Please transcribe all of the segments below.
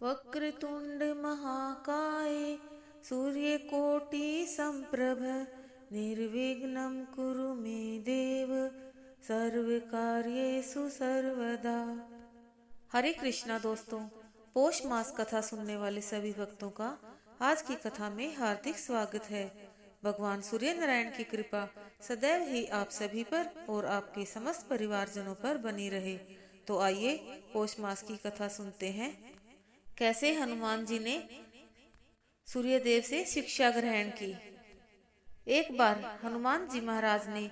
वक्रतुंड महाकाय सूर्यकोटि संप्रभ निर्विघ्नं कुरु मे देव सर्वकार्येषु सर्वदा। हरे कृष्णा दोस्तों, पौष मास कथा सुनने वाले सभी भक्तों का आज की कथा में हार्दिक स्वागत है। भगवान सूर्य नारायण की कृपा सदैव ही आप सभी पर और आपके समस्त परिवारजनों पर बनी रहे। तो आइए पौष मास की कथा सुनते हैं। कैसे हनुमान जी ने सूर्यदेव से शिक्षा ग्रहण की। एक बार हनुमान जी महाराज ने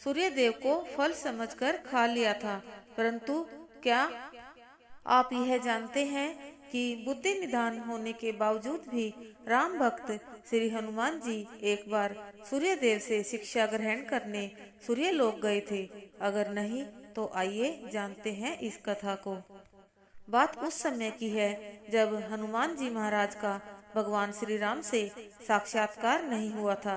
सूर्यदेव को फल समझकर खा लिया था, परंतु क्या आप यह जानते हैं कि बुद्धि निदान होने के बावजूद भी राम भक्त श्री हनुमान जी एक बार सूर्यदेव से शिक्षा ग्रहण करने सूर्यलोक गए थे? अगर नहीं तो आइए जानते हैं इस कथा को। बात उस समय की है जब हनुमान जी महाराज का भगवान श्री राम से साक्षात्कार नहीं हुआ था।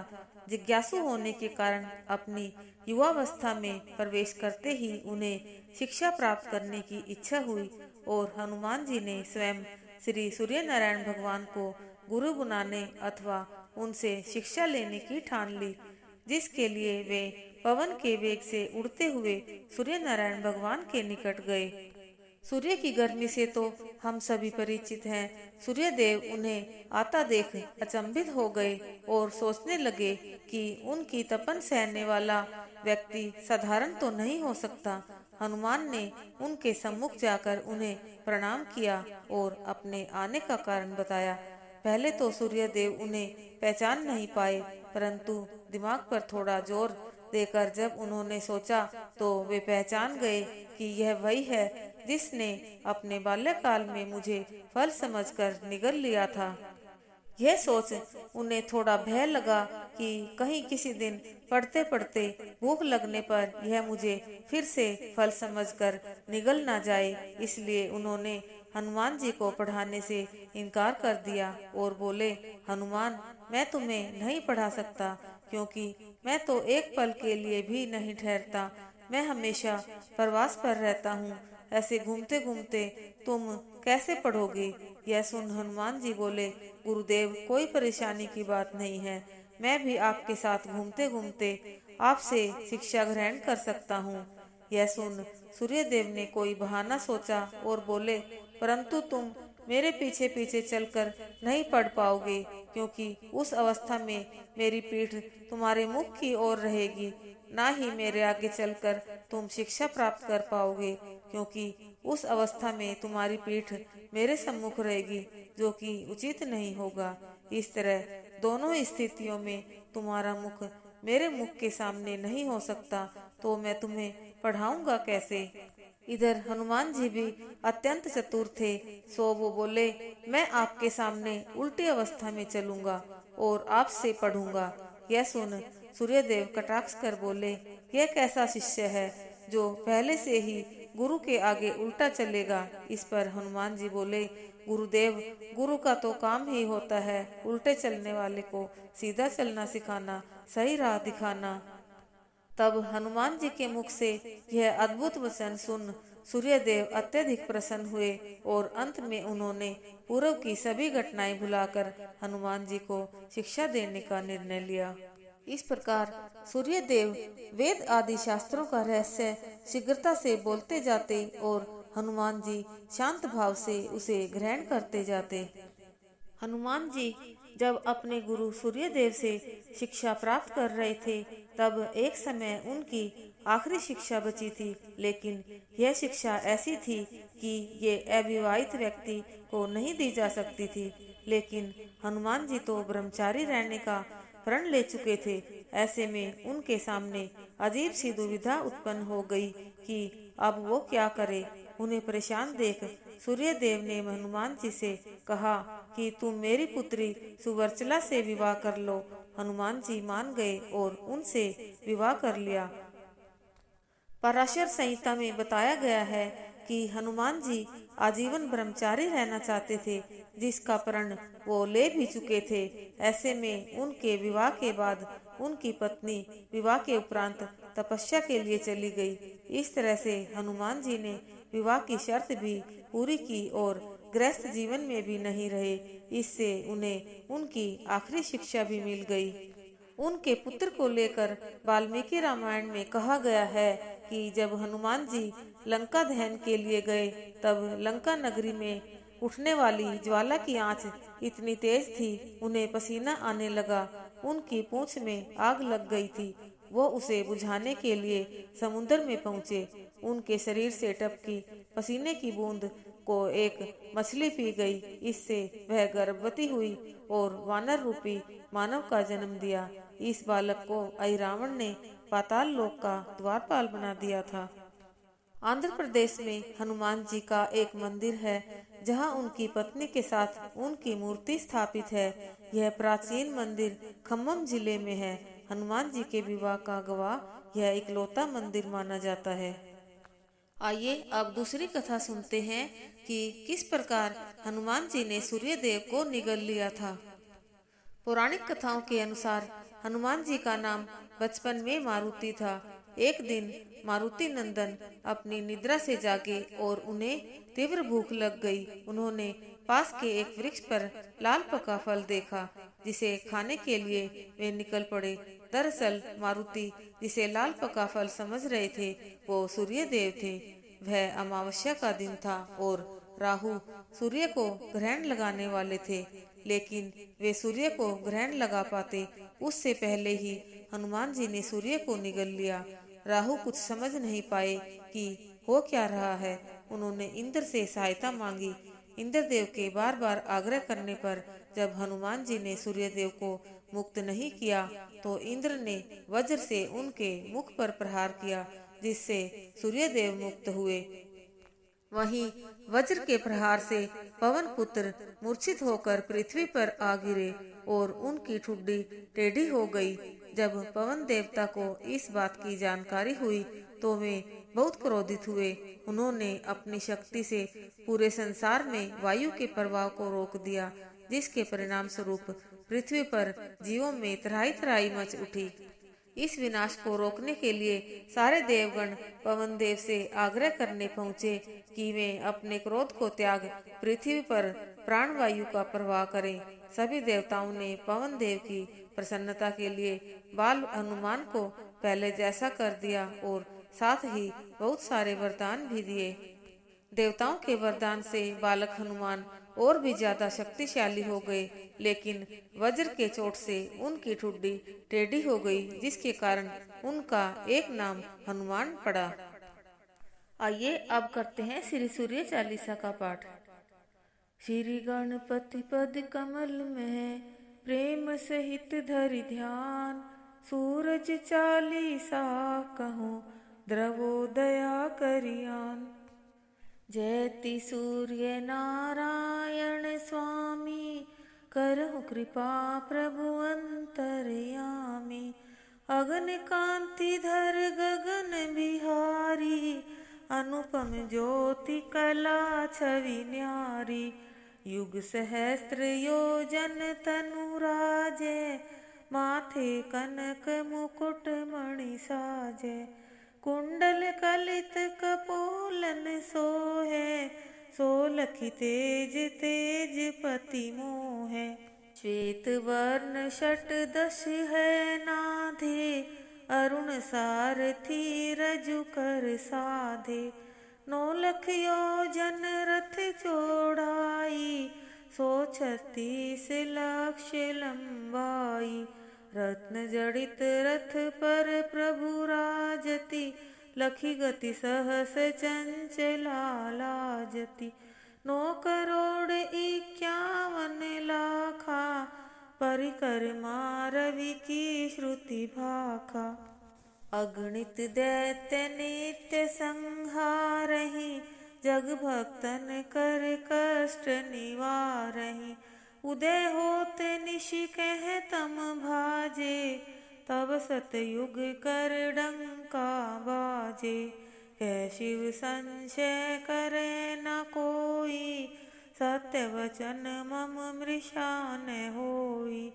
जिज्ञासु होने के कारण अपनी युवावस्था में प्रवेश करते ही उन्हें शिक्षा प्राप्त करने की इच्छा हुई और हनुमान जी ने स्वयं श्री सूर्य नारायण भगवान को गुरु बनाने अथवा उनसे शिक्षा लेने की ठान ली, जिसके लिए वे पवन के वेग से उड़ते हुए सूर्य नारायण भगवान के निकट गए। सूर्य की गर्मी से तो हम सभी परिचित हैं। सूर्यदेव उन्हें आता देख अचंभित हो गए और सोचने लगे कि उनकी तपन सहने वाला व्यक्ति साधारण तो नहीं हो सकता। हनुमान ने उनके सम्मुख जाकर उन्हें प्रणाम किया और अपने आने का कारण बताया। पहले तो सूर्यदेव उन्हें पहचान नहीं पाए, परंतु दिमाग पर थोड़ा जोर देकर जब उन्होंने सोचा तो वे पहचान गए कि यह वही है जिसने अपने बाल्यकाल में मुझे फल समझकर निगल लिया था। यह सोच उन्हें थोड़ा भय लगा कि कहीं किसी दिन पढ़ते पढ़ते भूख लगने पर यह मुझे फिर से फल समझकर निगल ना जाए। इसलिए उन्होंने हनुमान जी को पढ़ाने से इनकार कर दिया और बोले, हनुमान, मैं तुम्हें नहीं पढ़ा सकता, क्योंकि मैं तो एक पल के लिए भी नहीं ठहरता। मैं हमेशा प्रवास पर रहता हूँ। ऐसे घूमते घूमते तुम कैसे पढ़ोगे? यह सुन हनुमान जी बोले, गुरुदेव, कोई परेशानी की बात नहीं है। मैं भी आपके साथ घूमते घूमते आपसे शिक्षा ग्रहण कर सकता हूँ। यह सुन सूर्यदेव ने कोई बहाना सोचा और बोले, परंतु तुम मेरे पीछे पीछे चलकर नहीं पढ़ पाओगे, क्योंकि उस अवस्था में मेरी पीठ तुम्हारे मुख की ओर रहेगी। ना ही मेरे आगे चलकर तुम शिक्षा प्राप्त कर पाओगे, क्योंकि उस अवस्था में तुम्हारी पीठ मेरे सम्मुख रहेगी, जो कि उचित नहीं होगा। इस तरह दोनों स्थितियों में तुम्हारा मुख मेरे मुख के सामने नहीं हो सकता, तो मैं तुम्हें पढ़ाऊंगा कैसे? इधर हनुमान जी भी अत्यंत चतुर थे, सो वो बोले, मैं आपके सामने उल्टी अवस्था में चलूंगा और आपसे पढ़ूंगा। यह सुन सूर्यदेव कटाक्ष कर बोले, यह कैसा शिष्य है जो पहले से ही गुरु के आगे उल्टा चलेगा? इस पर हनुमान जी बोले, गुरुदेव, गुरु का तो काम ही होता है उल्टे चलने वाले को सीधा चलना सिखाना, सही राह दिखाना। तब हनुमान जी के मुख से यह अद्भुत वचन सुन सूर्यदेव अत्यधिक प्रसन्न हुए और अंत में उन्होंने पूर्व की सभी घटनाएं भुलाकर हनुमान जी को शिक्षा देने का निर्णय लिया। इस प्रकार सूर्यदेव वेद आदि शास्त्रों का रहस्य शीघ्रता से बोलते जाते और हनुमान जी शांत भाव से उसे ग्रहण करते जाते। हनुमान जी जब अपने गुरु सूर्यदेव से शिक्षा प्राप्त कर रहे थे, तब एक समय उनकी आखिरी शिक्षा बची थी, लेकिन यह शिक्षा ऐसी थी कि ये अविवाहित व्यक्ति को नहीं दी जा सकती थी। लेकिन हनुमान जी तो ब्रह्मचारी रहने का प्रण ले चुके थे। ऐसे में उनके सामने अजीब सी दुविधा उत्पन्न हो गई कि अब वो क्या करे। उन्हें परेशान देख सूर्यदेव ने हनुमान जी से कहा कि तुम मेरी पुत्री सुवर्चला से विवाह कर लो। हनुमान जी मान गए और उनसे विवाह कर लिया। पराशर संहिता में बताया गया है कि हनुमान जी आजीवन ब्रह्मचारी रहना चाहते थे, जिसका प्रण वो ले भी चुके थे। ऐसे में उनके विवाह के बाद उनकी पत्नी विवाह के उपरांत तपस्या के लिए चली गई। इस तरह से हनुमान जी ने विवाह की शर्त भी पूरी की और गृहस्थ जीवन में भी नहीं रहे। इससे उन्हें उनकी आखिरी शिक्षा भी मिल गई। उनके पुत्र को लेकर वाल्मीकि रामायण में कहा गया है कि जब हनुमान जी लंका दहन के लिए गए तब लंका नगरी में उठने वाली ज्वाला की आंच इतनी तेज थी, उन्हें पसीना आने लगा। उनकी पूंछ में आग लग गई थी। वो उसे बुझाने के लिए समुद्र में पहुंचे। उनके शरीर से टपकी पसीने की बूंद को एक मछली पी गई। इससे वह गर्भवती हुई और वानर रूपी मानव का जन्म दिया। इस बालक को अहिरावण ने पाताल लोक का द्वारपाल बना दिया था। आंध्र प्रदेश में हनुमान जी का एक मंदिर है, जहां उनकी पत्नी के साथ उनकी मूर्ति स्थापित है। यह प्राचीन मंदिर खम्मम जिले में है। हनुमान जी के विवाह का गवाह यह इकलौता मंदिर माना जाता है। आइए अब दूसरी कथा सुनते हैं कि किस प्रकार हनुमान जी ने सूर्यदेव को निगल लिया था। पौराणिक कथाओं के अनुसार हनुमान जी का नाम बचपन में मारुति था। एक दिन मारुति नंदन अपनी निद्रा से जागे और उन्हें तीव्र भूख लग गई। उन्होंने पास के एक वृक्ष पर लाल पका फल देखा, जिसे खाने के लिए वे निकल पड़े। दरअसल मारुति जिसे लाल पका फल समझ रहे थे, वो सूर्यदेव थे। वह अमावस्या का दिन था और राहु सूर्य को ग्रहण लगाने वाले थे, लेकिन वे सूर्य को ग्रहण लगा पाते उससे पहले ही हनुमान जी ने सूर्य को निगल लिया। राहु कुछ समझ नहीं पाए कि हो क्या रहा है। उन्होंने इंद्र से सहायता मांगी। इंद्रदेव के बार बार आग्रह करने पर जब हनुमान जी ने सूर्यदेव को मुक्त नहीं किया तो इंद्र ने वज्र से उनके मुख पर प्रहार किया, जिससे सूर्यदेव मुक्त हुए। वहीं वज्र के प्रहार से पवन पुत्र मूर्छित होकर पृथ्वी पर आ गिरे और उनकी ठुड्डी टेढ़ी हो गई। जब पवन देवता को इस बात की जानकारी हुई तो वे बहुत क्रोधित हुए। उन्होंने अपनी शक्ति से पूरे संसार में वायु के प्रवाह को रोक दिया, जिसके परिणाम स्वरूप पृथ्वी पर जीवों में त्राही त्राही मच उठी। इस विनाश को रोकने के लिए सारे देवगण पवन देव से आग्रह करने पहुँचे कि वे अपने क्रोध को त्याग पृथ्वी पर प्राणवायु का प्रवाह करें। सभी देवताओं ने पवन देव की प्रसन्नता के लिए बाल हनुमान को पहले जैसा कर दिया और साथ ही बहुत सारे वरदान भी दिए। देवताओं के वरदान से बालक हनुमान और भी ज्यादा शक्तिशाली हो गए, लेकिन वज्र के चोट से उनकी ठुड्डी टेढ़ी हो गई, जिसके कारण उनका एक नाम हनुमान पड़ा। आइए अब करते हैं श्री सूर्य चालीसा का पाठ। श्री गणपति पद कमल में प्रेम सहित धरि ध्यान, सूरज चालीसा कहूँ द्रवो दया करियान। जयति सूर्य नारायण स्वामी, करहु कृपा प्रभु अंतर्यामी। अगन कांति धर गगन बिहारी, अनुपम ज्योति कला छवि न्यारी। युग सहस्त्र योजन तनु राजे, माथे कनक मुकुट मणि साजे। कुंडल कलित कपोलन सोहे, सोलखी तेज तेज पति मोहे। श्वेत वर्ण षट दश है नाधे, अरुण सारथी रजु कर साधे। 9 लख योजन रथ चौड़ाई, 136 लक्ष लंबाई। रत्न जड़ित रथ पर प्रभु राजति, लखी गति सहस चंचला लाजति। 9 करोड़ 51 लाखा, परिकरमा रवि की श्रुति भाखा। अगणित दैत्य नित्य संहारहि, जग भक्तन कर कष्ट निवारहि। उदय होते निशि कह तम भाजे, तब सतयुग कर डंका बाजे। कह शिव संशय करे न कोई, सत्य वचन मम मृषा न होई।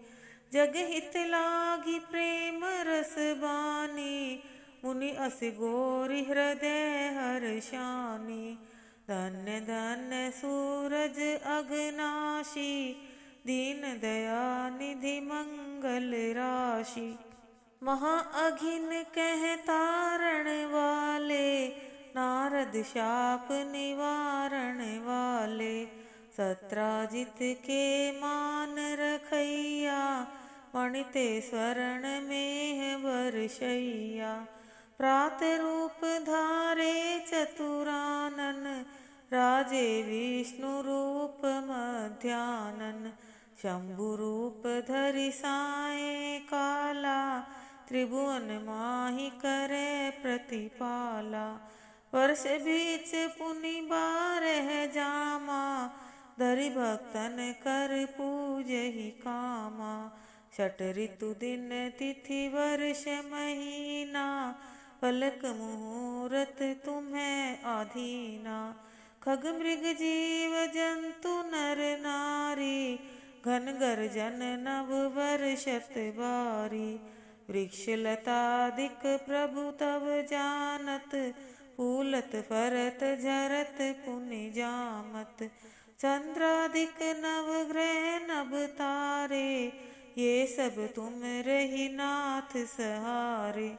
जग हित लागी प्रेम रस बानी, मुनि अस गोरि हृदय हर्षानी। धन्य धन्य सूरज अघनाशी, दीन दयानिधि मंगल राशि। महाअघिन कह तारण वाले, नारद शाप निवारण वाले। सत्राजित के मान रखैया, मणिते स्वर्ण में वर्षैया। प्रात रूप धारे चतुरानन, राजे विष्णु रूप मध्यानन। शंभु रूप धरि साय काला, त्रिभुवन माहि करे प्रतिपाला। वर्ष बीच पुनि बारह जामा, धरि भक्तन कर पूजहि कामा। षट ऋतु दिन तिथि वर्ष महीना, पलक मुहूर्त तुम्हें आधीना। खग मृग जीव जंतु नर नारी, घन गर्जन नभ वर्षत बारी। वृक्ष लतादिक प्रभु तब जानत, फूलत फरत झरत पुनि जामत। चंद्रादिक नवग्रह नभ तारे, ये सब तुम रही नाथ सहारे।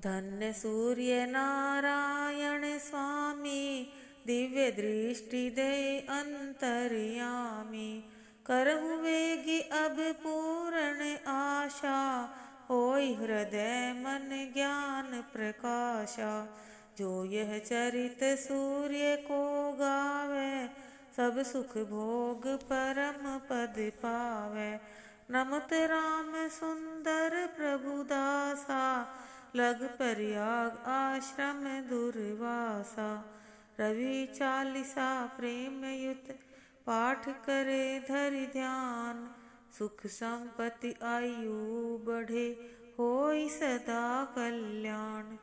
धन्य सूर्य नारायण स्वामी, दिव्य दृष्टि दे अंतर्यामी। करहु वेगी अब पूर्ण आशा, होई हृदय मन ज्ञान प्रकाशा। जो यह चरित सूर्य को गावे, सब सुख भोग परम पद पावे। नमत राम सुंदर प्रभु दासा, लग प्रयाग आश्रम दुर्वासा। रवि चालीसा प्रेम युत, पाठ करे धरि ध्यान। सुख संपत्ति आयु बढ़े, होई सदा कल्याण।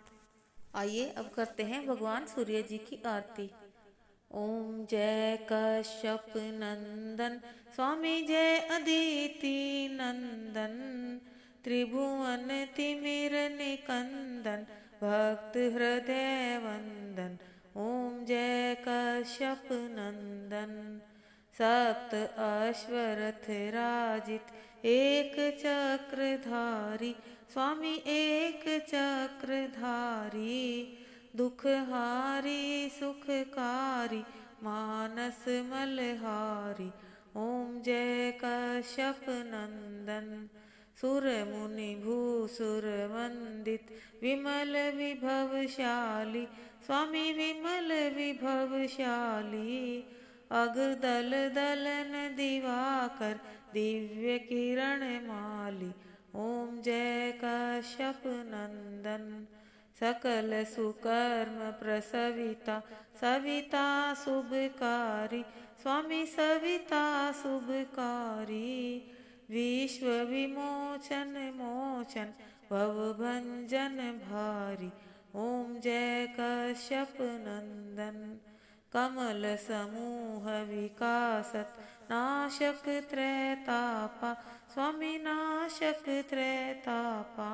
आइए अब करते हैं भगवान सूर्य जी की आरती। ओम जय कश्यप नंदन, स्वामी जय अदिति नंदन। त्रिभुवन तिमिर निकंदन, भक्त हृदय वंदन। ओम जय कश्यप नंदन। सप्त अश्वरथ राजित, एक चक्रधारी। स्वामी एक चक्रधारी, दुखहारी सुखकारी, मानस मलहारी। ओम जय कश्यप नंदन। सुर मुनि भूसुर वंदित, विमल विभवशाली। स्वामी विमल विभवशाली, अग दल दलन दिवाकर, दिव्य किरण माली। ओम जय कश्यप नंदन। सकल सुकर्म प्रसविता, सविता शुभकारी। स्वामी सविता शुभकारी, विश्व विमोचन मोचन, भवभंजन भारी। ओम जय कश्यप नंदन। कमल समूह विकासत, नाशक त्रैतापा। स्वामी नाशक त्रैतापा,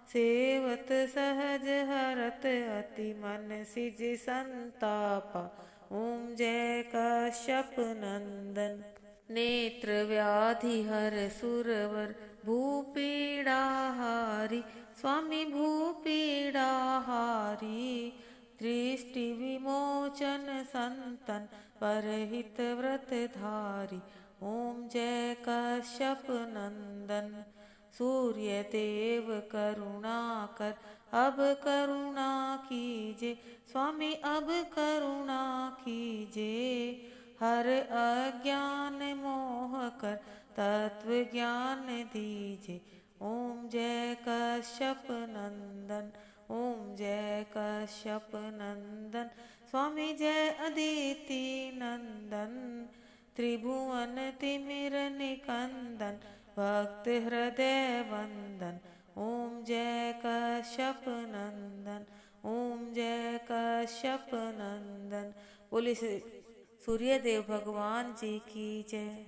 सेवत सहज हरत अति मन सिज संतापा। ओम जय कश्यप नंदन। नेत्र व्याधि हर सुरवर, भूपीड़ाहारी। स्वामी भूपीड़ाहारी, दृष्टि विमोचन संतन, परहित व्रत धारी। ओम जय कश्यप नंदन। सूर्य देव करुणा कर, अब करुणा कीजे। स्वामी अब करुणा कीजे, हर अज्ञान मोह कर, तत्व ज्ञान दीजे। ओम जय कश्यप नंदन। ओम जय कश्यप नंदन। स्वामी जय अदिति नंदन। त्रिभुवन तिमिर निकंदन, भक्त हृदय वंदन। ओम जय कश्यप नंदन। ओम जय कश्यप नंदन। बोले सूर्यदेव भगवान जी की जय।